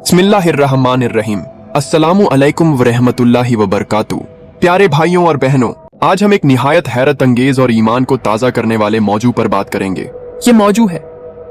बिस्मिल्लाहिर्रहमानिर्रहीम। अस्सलामु अलैकुम वरहमतुल्लाहि वबरकातुहू। प्यारे भाइयों और बहनों, आज हम एक निहायत हैरत अंगेज और ईमान को ताज़ा करने वाले मौजू पर बात करेंगे। ये मौजू है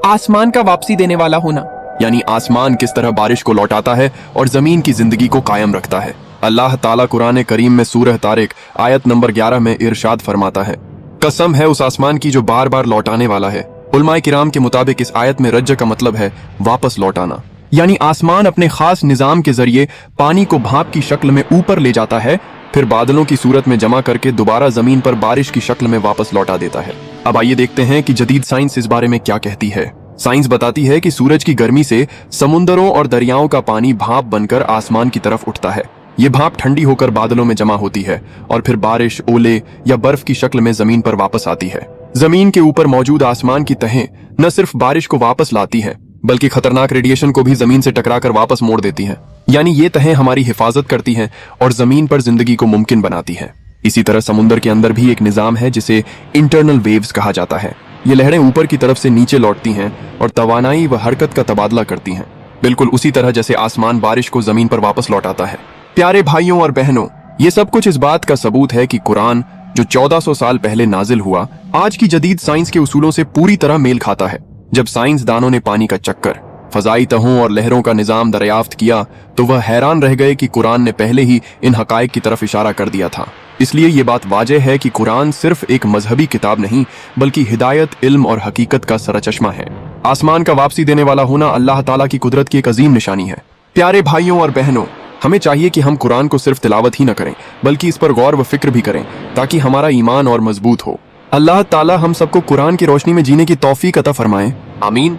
आसमान का वापसी देने वाला होना, यानी आसमान किस तरह बारिश को लौटाता है और जमीन की जिंदगी को कायम रखता है। अल्लाह ताला कुरान करीम में सूरह तारिक आयत नंबर 11 में इरशाद फरमाता है, कसम है उस आसमान की जो बार बार लौटाने वाला है। उलमाए किराम के मुताबिक इस आयत में रज्ज का मतलब है वापस लौटाना, यानी आसमान अपने खास निजाम के जरिए पानी को भाप की शक्ल में ऊपर ले जाता है, फिर बादलों की सूरत में जमा करके दोबारा जमीन पर बारिश की शक्ल में वापस लौटा देता है। अब आइए देखते हैं कि जदीद साइंस इस बारे में क्या कहती है। साइंस बताती है कि सूरज की गर्मी से समुंदरों और दरियाओं का पानी भाप बनकर आसमान की तरफ उठता है। ये भाप ठंडी होकर बादलों में जमा होती है और फिर बारिश, ओले या बर्फ की शक्ल में जमीन पर वापस आती है। जमीन के ऊपर मौजूद आसमान की तहें न सिर्फ बारिश को वापस लाती हैं, बल्कि खतरनाक रेडिएशन को भी जमीन से टकराकर वापस मोड़ देती हैं। यानी ये तहें हमारी हिफाजत करती हैं और जमीन पर जिंदगी को मुमकिन बनाती हैं। इसी तरह समुद्र के अंदर भी एक निजाम है जिसे इंटरनल वेव्स कहा जाता है। ये लहरें ऊपर की तरफ से नीचे लौटती हैं और तवानाई व हरकत का तबादला करती हैं, बिल्कुल उसी तरह जैसे आसमान बारिश को जमीन पर वापस लौटाता है। प्यारे भाइयों और बहनों, ये सब कुछ इस बात का सबूत है कि कुरान जो 1400 साल पहले नाजिल हुआ, आज की जदीद साइंस के उसूलों से पूरी तरह मेल खाता है। जब साइंसदानों ने पानी का चक्कर, फजाई तहों और लहरों का निजाम दरियाफ्त किया तो वह हैरान रह गए कि कुरान ने पहले ही इन हकायक की तरफ इशारा कर दिया था। इसलिए ये बात वाज़ेह है कि कुरान सिर्फ एक मजहबी किताब नहीं, बल्कि हिदायत, इल्म और हकीकत का सरचश्मा है। आसमान का वापसी देने वाला होना अल्लाह ताला की कुदरत की एक अजीम निशानी है। प्यारे भाइयों और बहनों, हमें चाहिए कि हम कुरान को सिर्फ तिलावत ही न करें, बल्कि इस पर गौर व फिक्र भी करें, ताकि हमारा ईमान और मजबूत हो। अल्लाह ताला हम सबको कुरान की रोशनी में जीने की तौफीक अता फरमाए। आमीन।